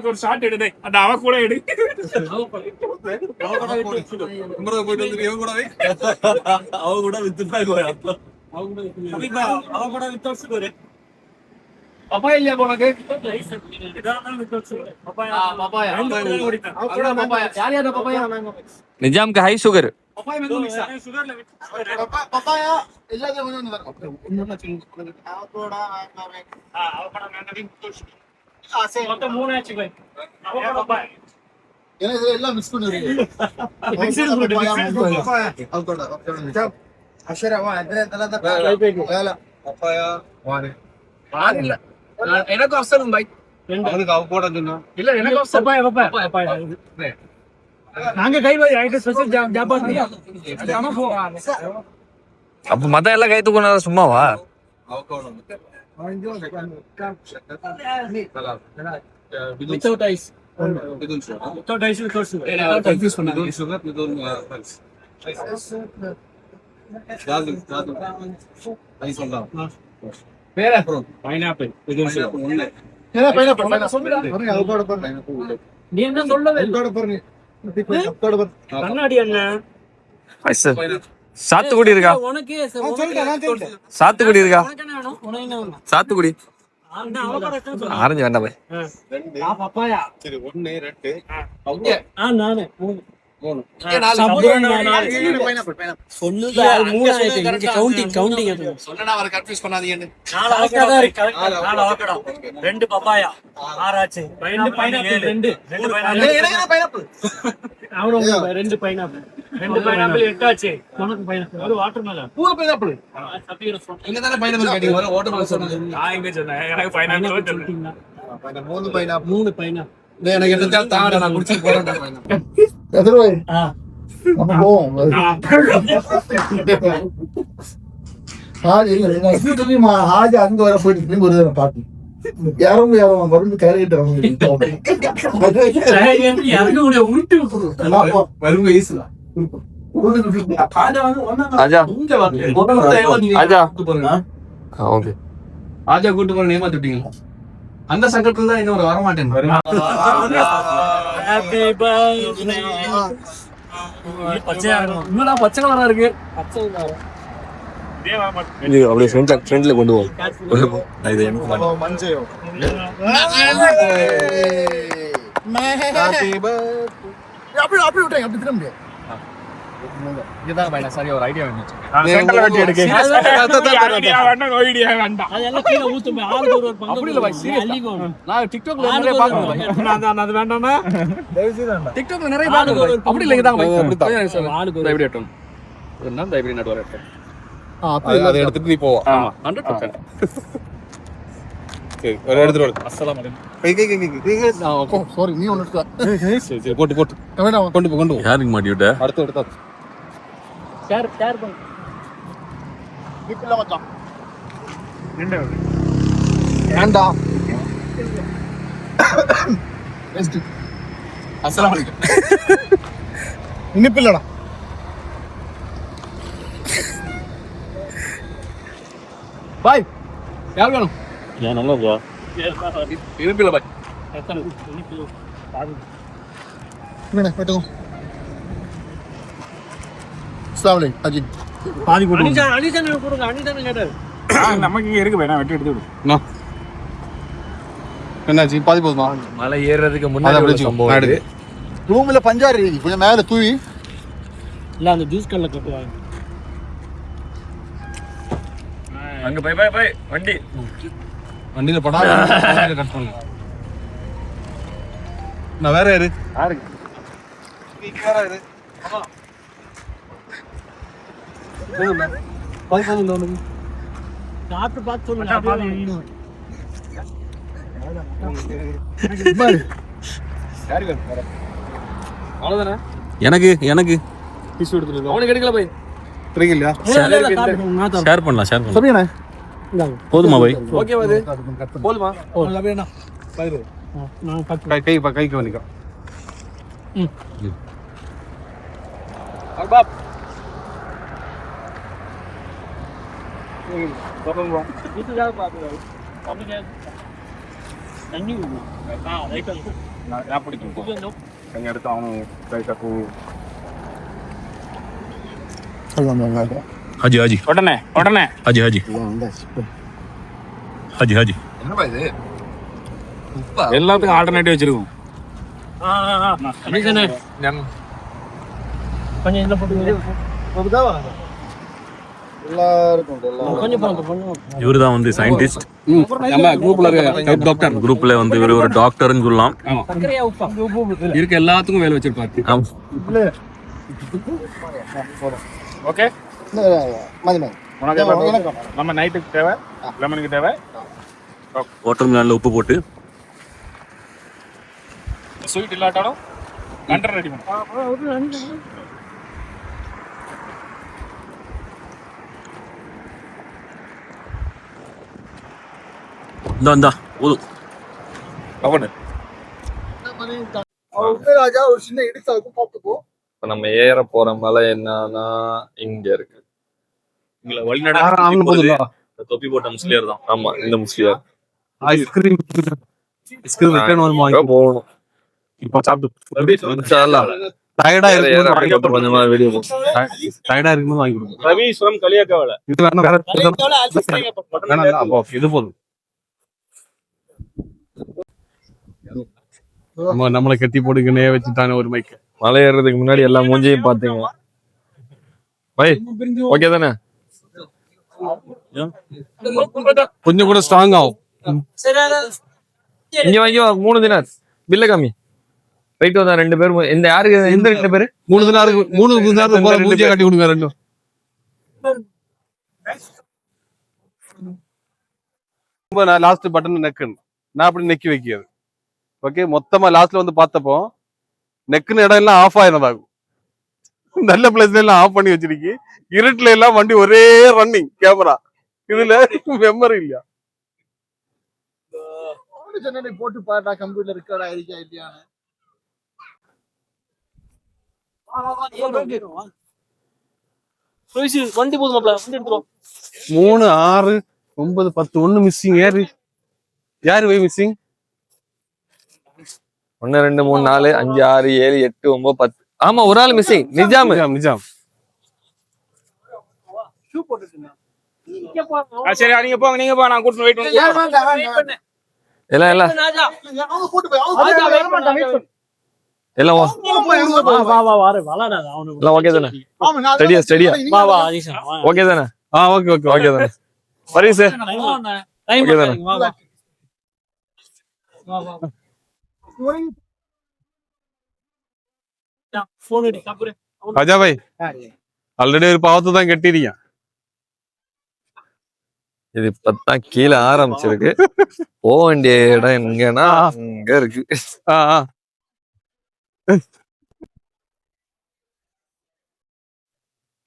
ஒரு ஷாட் எடு அந்த அவ கூட எடு அவ கூட வித்து அவ கூட வித்து பப்பாயா இல்லையா உனக்கு நிஜாம்க்கு ஹை சுகர் எல்லாம் மிக்ஸ் பண்ணுவீங்க எனக்கு அவசரம் பாய் அவ போட சொன்னா இல்ல எனக்கு அவசரம் நாங்க கை ஸ்பெஷல் ஜாபாத் அப்ப மத்த எல்லாம் கை தூக்குனா சும்மாவா without ice without ice without sugar confuse பண்ணாதீங்க சுகர் வித்தவுட் ஐஸ் சொல்லலாம் வேற பைனாப்பிள் வித்தவுட் சுகர் ஒண்ணே ஏனா பைனாப்பிள் சொல்லுங்க அது கூட பாருங்க நீ என்ன சொல்லவே கூட பாருங்க கண்ணாடி அண்ணன் சாத்துக்குடி இருக்கா சாத்துக்குடி இருக்கா சாத்துக்குடி ஆரஞ்சு வேண்டாம் பாய் நானு ரெண்டு பப்பாயா ஆறாச்சு ரெண்டு பைனாப்பிள் ரெண்டு பைனாப்பிள் எட்டாச்சு உனக்கு பைனாப்பிள் ஒரு வாட்டர் மேலன் பூரா பைனாப்பிள் இங்க தானே பைனாப்பிள் கேட்டிங்க ஒரு வாட்டர் மேலன் சொன்னீங்க நான் எங்க சொன்னேன் எனக்கு பைனாப்பிள் சொல்லிட்டீங்களா மூணு பைனாப்பிள் எனக்கு என்ன தாட நான் குடிச்சு போறேன் எதிர்வாய் நம்ம போவோம் ஆஜ் அங்க வர போயிட்டு ஒரு தடவை பாட்டு யாரும் மருந்து கரையிட்டு ஆஜா கூட்டு போற ஏமாத்திட்டீங்களா அந்த சங்கத்துல தான் இன்னும் வர மாட்டேன் பச்சை கலரா இருக்கு அப்படியே ஃப்ரெண்ட்ல கொண்டு போவோம் அப்படி விட்டாங்க அப்படி திரும்ப சரி ஒரு ஐடியா வந்துச்சு எடுத்துட்டு நீ போவா சாரி நீ ஒண்ணு போட்டு போட்டு கொண்டு போ கொண்டு யாருக்கு மாட்டி விட்ட அடுத்து எடுத்தா ஷேர் பண்ணு இப்பல மச்சான் ஏண்டா வெஸ்ட் அஸ்ஸலாமு அலைக்கும் இனிப்பில்லடா பாய் யார் வேணும் ஏன் நல்லா இருக்கா இனிப்பில்ல பாய் என்ன போய்ட்டு அஸ்ஸலாமு அலைக்கும் அஜித் பாதி போடு அனிஜான் கொடுங்க அனிஜான் கேட்டாரு நமக்கு இங்க இருக்கு வேணா வெட்டி எடுத்து விடு என்னாச்சு பாதி போதுமா மலை ஏறதுக்கு முன்னாடி ரூம்ல பஞ்சாரி கொஞ்சம் மேல தூவி இல்ல அந்த ஜூஸ் கல்ல கட்டுவாங்க அங்க பை வண்டி வண்டியில படா கட் பண்ணு நான் வேற யாரு நீ வேற யாரு சாப்பிட்டு பார்த்து சொல்லுங்க அவ்வளவுதானே எனக்கு டிஷ்யூ எடுத்துட்டு அவனுக்கு எடுக்கல போய் இல்லையா ஷேர் பண்ணலாம் போதுமா பாய் ஓகே பாது போதுமா அப்படியே பாரு நான் கைக்கு வலிக்கோ பாப் இது தான் பாப்பு நான் பிடிக்கும் கொஞ்சம் எடுத்து அவனும் ரைட்டாக பூ ஹாஜி ஹாஜி உடனே உடனே ஹாஜி ஹாஜி ஹாஜி ஹாஜி என்னப்பா இது உப்பா எல்லாத்துக்கும் ஆல்டர்னேட்டிவ் வச்சிருக்கோம் இவருதான் வந்து சயின்டிஸ்ட் நம்ம குரூப்ல வந்து இவர் ஒரு டாக்டர்னு சொல்லலாம் இருக்க எல்லாத்துக்கும் வேலை வச்சிருப்பாரு ஓகே நம்ம நைட்டுக்கு தேவை லெமனுக்கு தேவை வாட்டர் மிலான்ல உப்பு போட்டு ஸ்வீட் இல்லாட்டாலும் கண்டர் ரெடி பண்ணும் இந்தா போதும் அவனு ராஜா ஒரு சின்ன இடிச்சாக்கு பார்த்துப்போம். இப்ப நம்ம ஏற போற மலை என்னன்னா இங்க இருக்கு. தொப்பி போட்ட முஸ்லியர் தான். ஆமா, இந்த முஸ்லியார் ஐஸ்கிரீம் போகணும். இப்ப சாப்பிட்டு டயர்டா இருக்கு. கொஞ்சமா வீடியோ டயர்டா இருக்கும்போது வாங்கி கொடுங்க. ரவீஸ்வரம் களியாக்காவல இது வேணா இது போதும். நம்மளை கட்டி போட்டுக்கினே வச்சுட்டானே ஒரு மைக்கு. மலை ஏறதுக்கு முன்னாடி எல்லா மூஞ்சியும் பாத்தீங்க. பை ஓகே தானே? கொஞ்சம் கூட ஸ்ட்ராங் ஆகும். இங்க வாங்கி 3 தினார் பில்ல கம்மி. ரைட் வந்தா 2 பேர். இந்த யாருக்கு இந்த 2 பேரு 3 தினாருக்கு 3 தினாருக்கு போற மூஞ்சியை கட்டி கொடுங்க ரெண்டும். நான் லாஸ்ட் பட்டன் நெக்குன்னு நான் அப்படி நெக்கி வைக்கிறது. ஓகே, மொத்தமா லாஸ்ட்ல வந்து பார்த்தப்போ நெக்குன்னு இடம் எல்லாம் ஆஃப் ஆயிருந்தாகும். நல்ல பிளேஸ்ல எல்லாம் ஆஃப் பண்ணி வச்சிருக்கி. இருட்டுல எல்லாம் வண்டி ஒரே ரன்னிங் கேமரா. இதுல மெமரி இல்லையா? போட்டு பாட்டா கம்ப்யூட்டர் ரெக்கார்ட் ஆயிருக்கா இல்லையான்னு. வண்டி போதுமாப்ல வண்டி எடுத்துரும். 3 6 9 10 1 மிஸ்ஸிங். யாரு போய் மிஸ்ஸிங்? 1 2 3 4 5 6 7 8 9 10. ஆமா, ஒரு ஆள் மிஸ்ஸிங். நிஜாம். சரி, நீங்க போங்க, நீங்க போ, நான் கூட்டிட்டு வெயிட் இல்ல இல்ல எல்லாம் ஓகே தானே? ஸ்டடியா ஓகே தானே? ஓகே தானே? பரிசு ஓகே தானே? ராஜா பாய் ஆல்ரெடி ஒரு பாவத்தை தான் கட்டிருக்கேன். இது இப்பதான் கீழே ஆரம்பிச்சிருக்கு. போக வேண்டிய இடம் எங்கன்னா இங்க இருக்கு.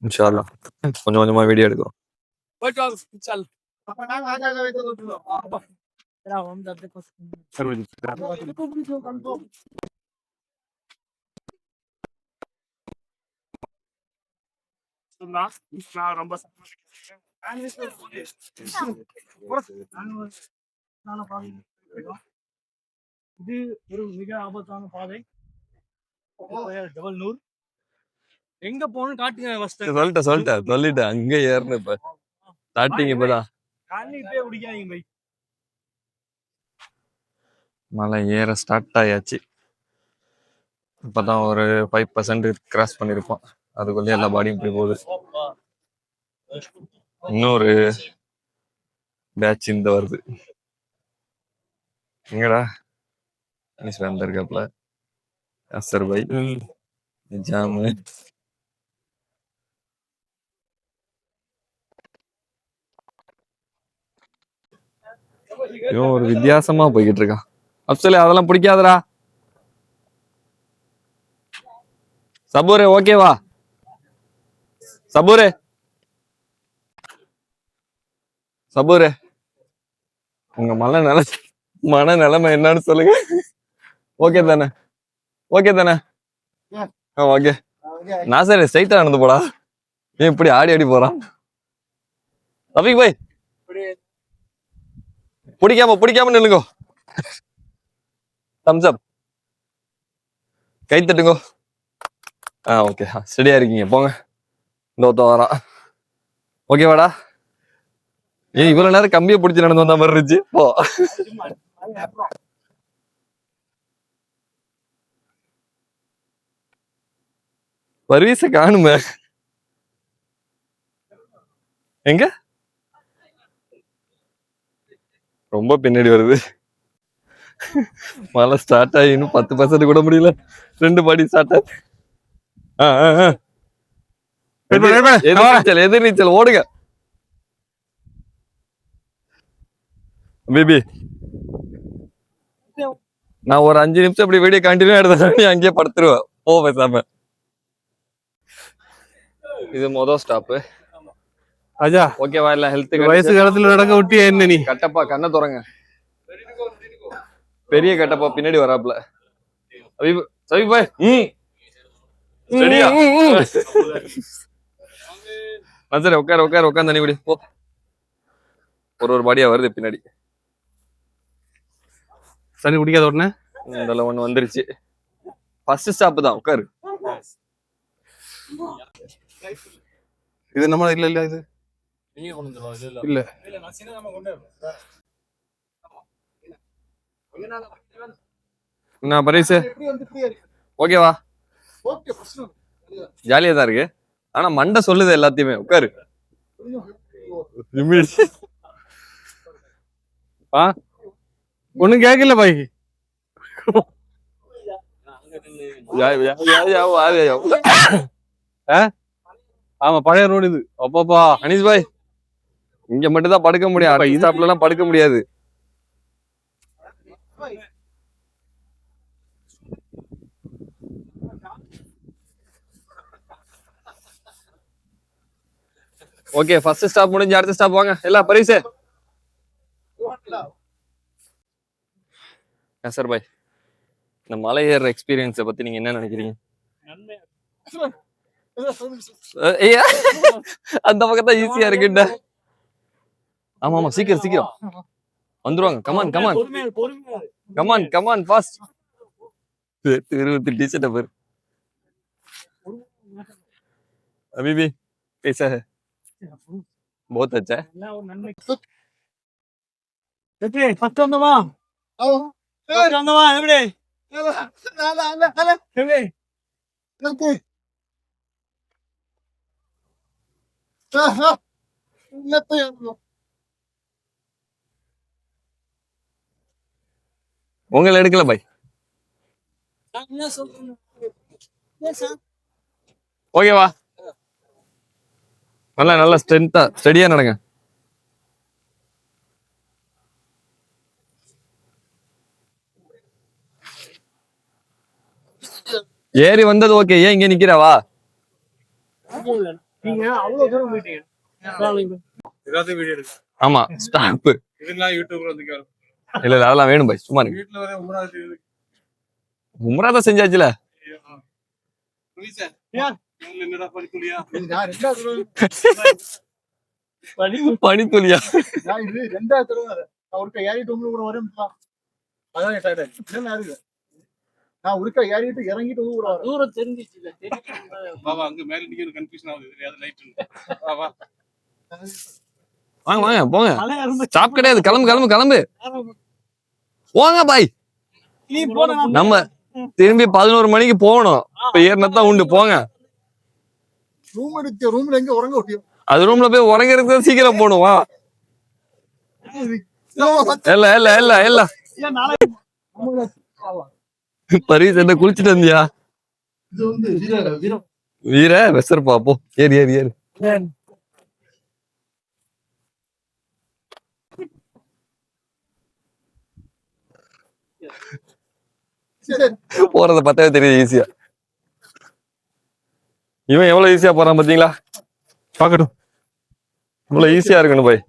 இன்ஷா அல்லாஹ் கொஞ்சம் கொஞ்சமா வீடியோ எடுக்கும். ரொம்ப இது ஒரு மிக ஆபத்தான பாதை. ஜபல்நூர் எங்க போகணும்னு காட்டுங்க. சொல்லிட்டேன் அங்க ஏறணும். இப்ப ஸ்டார்டிங் இப்பதான் மலை ஏற ஸ்டார்ட் ஆயாச்சு. இப்பதான் ஒரு 5% கிராஸ் பண்ணிருப்போம். அதுக்குள்ளே எல்லா பாடியும் போய் போகுது. இன்னொரு பேட்ச் இந்த வருது. எங்கடா இருக்காப்ல அசர் பை நிஜாமு. இவன் ஒரு வித்தியாசமா போய்கிட்டு இருக்கான். அப்சலே அதெல்லாம் பிடிக்காதடா. சபூரே ஓகேவா? சபூரே உங்க மன நிலைமை என்னன்னு சொல்லுங்க. ஓகே தானே? ஓகே நான் சரி ஸ்ட்ரைட்டா நடந்து போடா. ஏன் இப்படி ஆடி போறான்? ரஃபீக் பாய் பிடிக்காம நில்லுங்க. தம்ஸ் அப். கை தட்டுங்க. ஓகே ஸ்டெடியா இருக்கீங்க போங்க. இந்த ஒருத்த வரான். ஓகேவாடா? இவ்வளவு நேரம் கம்பியை பிடிச்சி நடந்து வந்த மாதிரி இருந்துச்சு. போ. பர்வீஸ காணுமே. எங்க ரொம்ப பின்னாடி வருது. மழை ஸ்டார்ட் ஆகி இன்னும் 10% கூட முடியல. 2 பாடி ஸ்டார்ட் ஆகுது. எதிர்நீச்சல் ஓடுங்க பேபி. நான் ஒரு 5 நிமிஷம் அப்படி வீடியோ கண்டினியூ எடுத்தா அங்கேயே படுத்துருவேன். போ பேசாம. இது மொதல் ஸ்டாப்பு. அஜா ஓகேவா? இல்ல ஹெல்த் வயசு காலத்துல நடக்க விட்டியா என்ன நீ? கட்டப்பா கண்ணை துறங்க. பெரிய கட்டப்பா பின்னாடி வராப்ல. சவி பாய். சரி உட்கார் தண்ணி குடி போ. ஒரு பாடியா வருது பின்னாடி. தண்ணி குடிக்காத உடனே இதெல்லாம் ஒண்ணு வந்துருச்சு. ஃபர்ஸ்ட் ஸ்டாப் தான். உட்காரு. இது நம்ம இல்ல இது இல்ல. என்ன பரிசு? ஓகேவா? ஜாலியா தான் இருக்கு. ஆனா மண்டை சொல்லுது எல்லாத்தையுமே. உட்காரு. ஒண்ணும் கேட்கல பாய். ஆமா பழைய ரோடு இது. அப்பப்பா அனீஸ் பாய் இங்க மட்டும் தான் படுக்க முடியும். ஸ்டாப்ல எல்லாம் படுக்க முடியாது. ஓகே ஃபர்ஸ்ட் ஸ்டாப் முடிஞ்சு அடுத்த ஸ்டாப் வாங்க எல்லாம் பரிசு. சார் பாய் இந்த மலை ஏற எக்ஸ்பீரியன்ஸை பத்தி நீங்க என்ன நினைக்கிறீங்க? அந்த பக்கம் தான் ஈஸியா இருக்குண்ட. ஆமா சீக்கிரம் வந்துருவாங்க. Come on fast. டீச்சர்ட்ட பாரு. அபிபி कैसा है? बहुत अच्छा है. உங்களை எடுக்கல பாய். ஓகேவா? நல்லா ஸ்டெடியா நடங்க. ஏறி வந்தது ஓகே. ஏன் இங்க நிக்கிறவா? ஆமா ஸ்டாப். இல்ல அதெல்லாம் வேணும் பாய். சும்மா உம்ராதா செஞ்சாச்சுல. பனித்துளியா? வாங்க போங்க. ஸ்டாப் கிடையாது. கிளம்பு போங்க பாய். நம்ம திரும்பி 11 மணிக்கு போகணும். இப்ப ஏறினதான் உண்டு. போங்க. அது ரூம்ல போய் உறங்கிறதுக்கு சீக்கிரம் போகணும். இல்ல பரிசு என்ன குளிச்சுட்டு வந்தியா? வீர வெசர் பாப்போ. ஏறு போறத பார்த்தாவே தெரியுது ஈஸியா. இவன் எவ்வளவு ஈஸியா போறான் பாத்தீங்களா? பாக்கட்டும். இவ்வளவு ஈஸியா இருக்கணும் பாய்.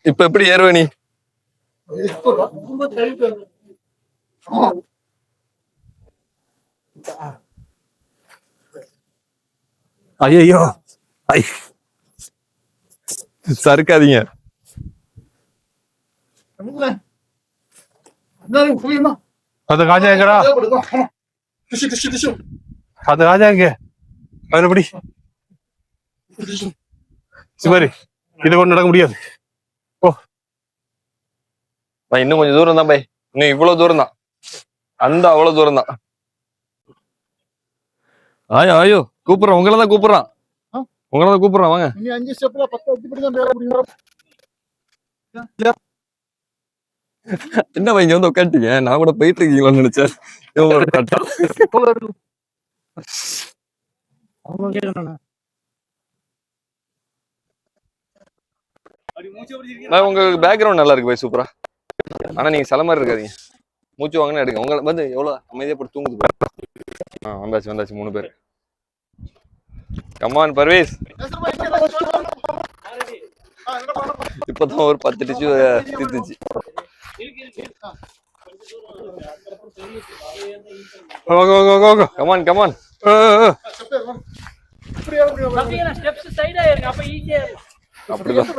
இப்ப எப்படி ஏறுவ நீ? ஐயோ சறுக்காதீங்க. அது காஜா எங்கடா? அது காஜா எங்க? அதுல படி சிவாரி, இதை கொண்டு நடக்க முடியாது. ஓ பை இன்னும் கொஞ்சம் தூரம் தான் பை, இன்னும் இவ்வளவு தூரம் தான், அந்த அவ்வளவு தூரம் தான். ஆயோ ஆயோ கூப்பிடுறான், உங்களை தான் கூப்பிடுறான், உங்களை தான் கூப்பிடுறான், வாங்க. இனி 5 ஸ்டெப்ல 10 இப்படி தான் மேல முடியும். என்ன பை இங்க வந்து உட்காந்துட்டீங்க? நான் கூட போயிட்டு இருக்கீங்களான்னு நினைச்சேன். உங்க பேக்ரவுண்ட் நல்லா இருக்கு பை, சூப்பரா. ஆனா நீங்க சில மாதிரி இருக்காதீங்க, மூச்சு வாங்கினா எடுங்க. உங்களை வந்து எவ்வளவு அமைதியா போட்டு தூங்குது பாரு. வந்தாச்சு வந்தாச்சு 3 பேர். கமான் பர்வேஸ். இப்பதான் ஒரு 10 டிச்சு தீர்த்துச்சு. Come on come on. அப்படிதான்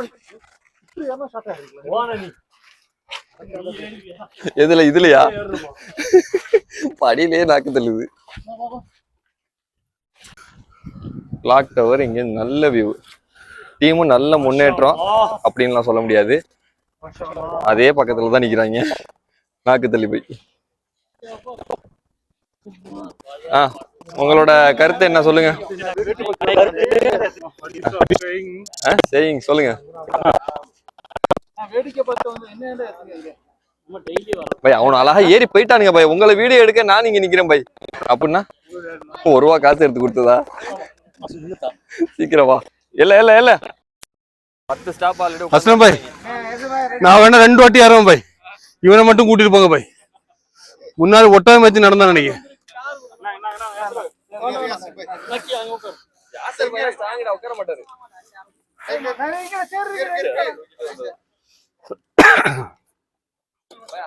எதுல இதுலயா? படியிலேயே நாக்கு தள்ளுது. கிளாக் டவர் இங்க நல்ல வியூ, டீமும் நல்ல முன்னேற்றம் அப்படின்லாம் சொல்ல முடியாது. அதே பக்கத்துல தான் நிக்கிறாங்க, நாக்கு தள்ளி போய். உங்களோட கருத்து என்ன சொல்லுங்க? சொல்லுங்க பை. அவன் அழகா ஏறி போயிட்டானுங்க பை, உங்களை வீடியோ எடுக்க நான் இங்க நிக்கிறேன் பை. அப்படின்னா 1 ரூபா காசு எடுத்து கொடுத்ததா? சீக்கிரம் வா. இல்ல இல்ல இல்ல 10 ஸ்டாப் ஆல்ரெடி. அஸ்லம் பாய், நான் வேணா 2 வாட்டி ஏறுவேன் பாய், இவனை மட்டும் கூட்டிட்டு போங்க பாய். முன்னாடி ஒட்டகம் வச்சு நடந்தா நினைக்கிறேன். உட்கார மாட்டாரு.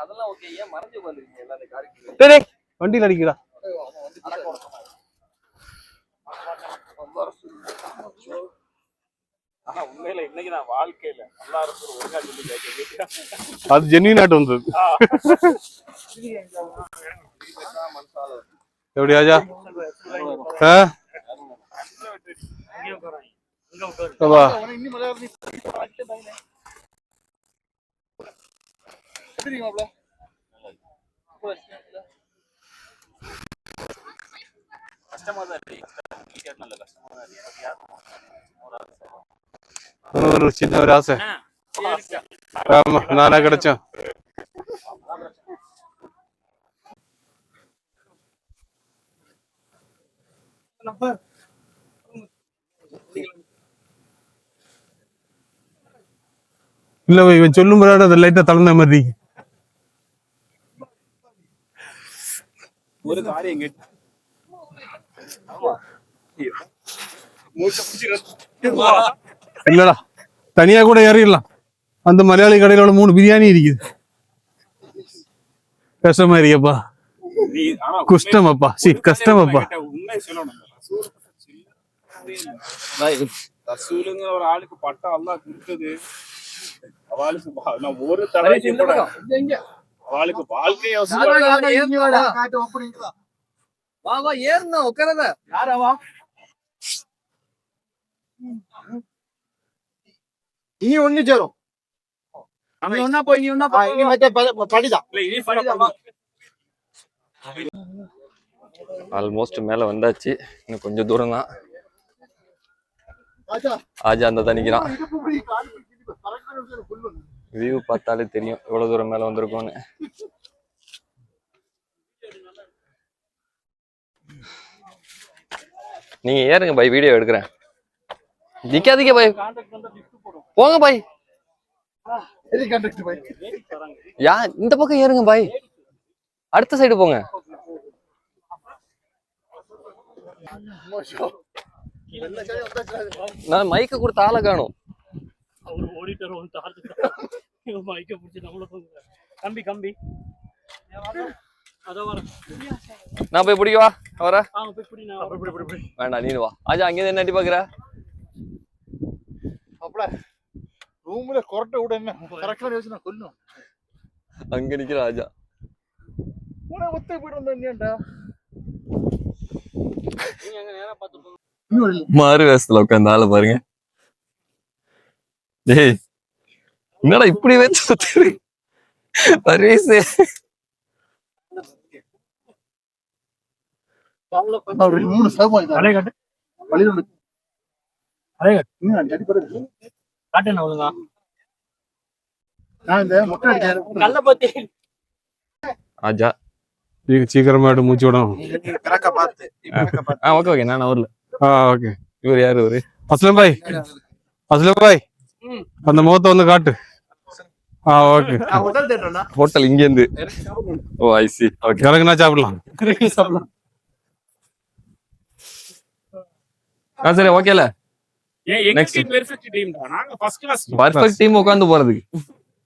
அதெல்லாம் ஓகே, ஏன் மறைஞ்சு வந்துருக்கீங்க எல்லாரும் காரிக்கு? வண்டியில் அடிக்கிறா. உண்மையில இன்னைக்கு நான் வாழ்க்கையில நல்லா இருக்கும் ஒழுங்கா சொல்லி அது ஜென்யூன் ஆட்டு வந்தது. எப்படி ஆஜா? கஷ்டமா தான் இருக்கு, நல்ல கஷ்டமா தான் இருக்கு. ஒரு சின்ன ஒரு ஆசை. ஆமா, நானா கிடைச்சேன். இல்ல இவன் சொல்லும் போது அது லைட்டா தளர்ந்த மாதிரி. ஒரு காரியம் இல்லடா, தனியா கூட ஏறிடலாம். அந்த மலையாளி கடையில 3 பிரியாணி இருக்குது. கஷ்டமா இருக்கப்பா, குஷ்டமாப்பா, கஷ்டமாப்பா. உண்மை சொல்லணும், ரசூலுங்கிற ஒரு ஆளுக்கு பட்டம் அல்லாஹ் கொடுத்தது. அவளுக்கு ஒரு தடவை அவளுக்கு வாழ்க்கைய ஏறுனா உட்காரத யாராவா நீ ஒண்ணு சேரும், நீ ஒன்னா போய் நீ ஒன்னா படிதான். ஆல்மோஸ்ட் மேல வந்தாச்சு, இன்னும் கொஞ்சம் தூரம் தான். ஆஜா அந்த தான் நிக்கிறான். வியூ பார்த்தாலே தெரியும் எவ்வளவு தூரம் மேல வந்திருக்கோன்னு. நீங்க ஏறுங்க பாய், வீடியோ எடுக்கிறேன். நிக்காதீங்க பாய், போங்க பாய். யா இந்த பக்கம் ஏறுங்க பாய், அடுத்த சைடு போங்க. நான் மைக்க கொடுத்த ஆளை காணும். கம்பி கம்பி நான் போய் பிடிக்கவா அவர வேண்டாம் நீ வா ஆஜா அங்கே என்ன அடி பாக்குற அப்பல ரூம்ல கொரட்டை விட என்ன கரெக்டா யோசிச்சு கொல்லும் அங்க நிக்கிற ஆஜா உன ஒத்த போயிட்டு வந்தா என்னடா மாறு வேஷத்துல உட்காந்து ஆள பாருங்க டேய் என்னடா இப்படி வச்சு சுத்துறீ பரிசு மூணு சேவம் வழியில நான் இந்த முட்டை அடிக்கிறேன் ஆஜா நீங்க சீக்கிரமா மூச்சு விடும் ஓகே ஓகே நான் ஊர்ல ஓகே இவர் யாரு இவரு அஸ்லம் பாய் அந்த முகத்தை வந்து காட்டு ஓகே ஹோட்டல் இங்க இருந்து ஓ ஐ சி ஓகே இறங்குனா சாப்பிடலாம் சரி ஓகேல பர்ஃபெக்ட் டீம் உட்காந்து போறதுக்கு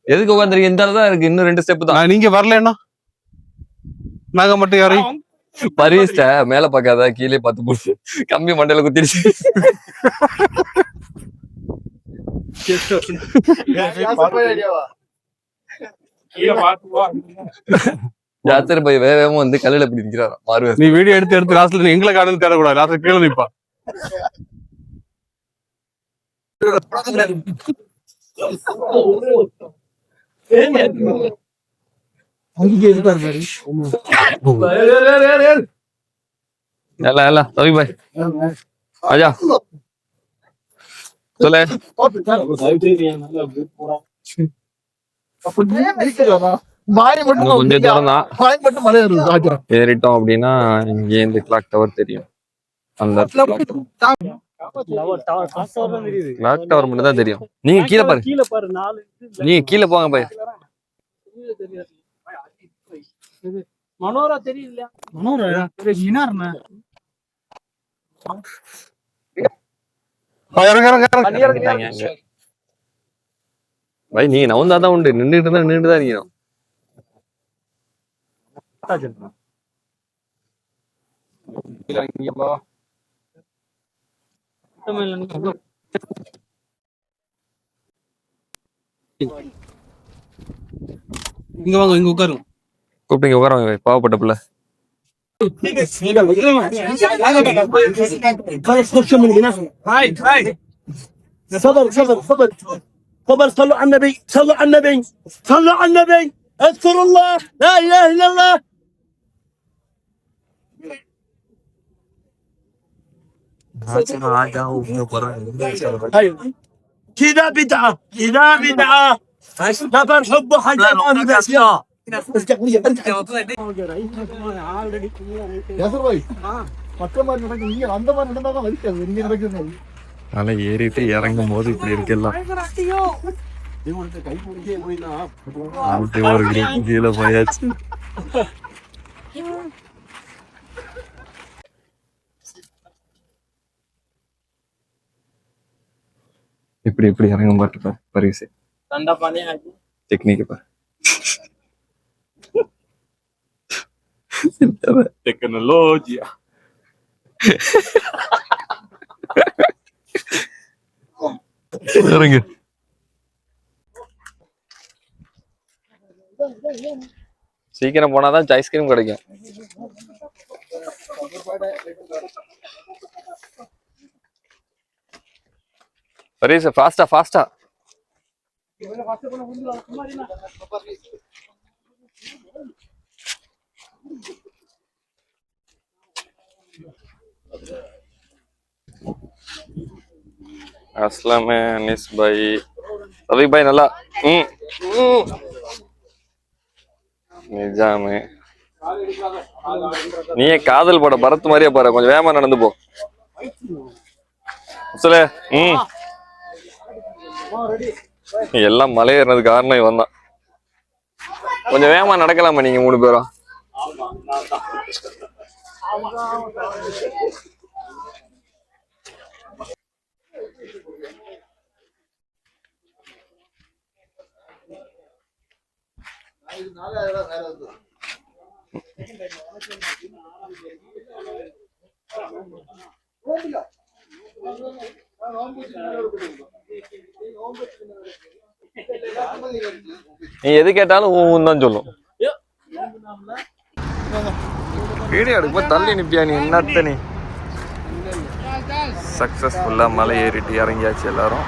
எதுக்கு உட்காந்துருக்கு இந்த தான் இருக்கு இன்னும் 2 ஸ்டெப் தான் நீங்க வரலன்னா நாங்க மட்டும் யாரையும் பரிஸ்ட மேல பாக்காத கீழே பார்த்து போட்டு கம்பி மண்டையில குத்திடுச்சு யாத்திரை போய் வேகமா வந்து கல்லுல இப்படி நிக்கிறாரா மாறுவேன் நீ வீடியோ எடுத்து லாஸ்ட்ல எங்களை காணுன்னு தேடக்கூடாது லாஸ்ட்ல கீழே நிப்பா தவி பாய் ஆஜா சொல்லு கொஞ்சம் தூரம் தான் ஏறிட்டோம் அப்படின்னா இங்கே இந்த கிளாக் டவர் தெரியும் அந்த கிளாக் டவர் மட்டும் தான் தெரியும் நீங்க கீழே பாரு நீங்க கீழே போங்க பாய் மனோரா தெரியல மனோரா பாய் நீங்க நவுந்தாதான் உண்டு நின்றுட்டு தான் இருக்கணும் இங்க வாங்க இங்க உட்காருங்க கூப்பிட்டு உட்காரவாங்க பாவப்பட்ட பிள்ளை صبر صلوا على النبي صلوا على النبي صلوا على النبي اذكر الله لا اله الا الله كذا بدعه كذا بدعه نفر حبه حاجه ما في باشياء அந்த மாதிரி நடந்தாதான் வலிக்காது இங்க நடக்குது மலை ஏறிட்டு இறங்கும் போது இப்படி இருக்கலாம் கீழே போயாச்சு இப்படி இப்படி இறங்கும் பாட்டு பரிசு டெக்னிக் டெக்னாலஜியா இறங்கு சீக்கிரம் போனாதான் ஐஸ்கிரீம் கிடைக்கும் பரிசு ஃபாஸ்டா அஸ்லாமே அனிஸ் பாய் ரவி பாய் நல்லா நிஜாமே நீயே காதல் பட பரத் மாதிரியே பாரு கொஞ்சம் வேகமா நடந்து போ சொல்லு எல்லாம் மலை ஏறினது காரணம் இவன் தான் கொஞ்சம் வேகமா நடக்கலாமா நீங்க 3 பேரும் நீ எது கேட்டாலும் ஊன்னு தான் சொல்லும். வீடியோ எடுக்கும்போது தள்ளி நிப்பியா நீ என்னத்த நீ. சக்சஸ்ஃபுல்லா மலை ஏறிட்டு இறங்கியாச்சு எல்லாரும்.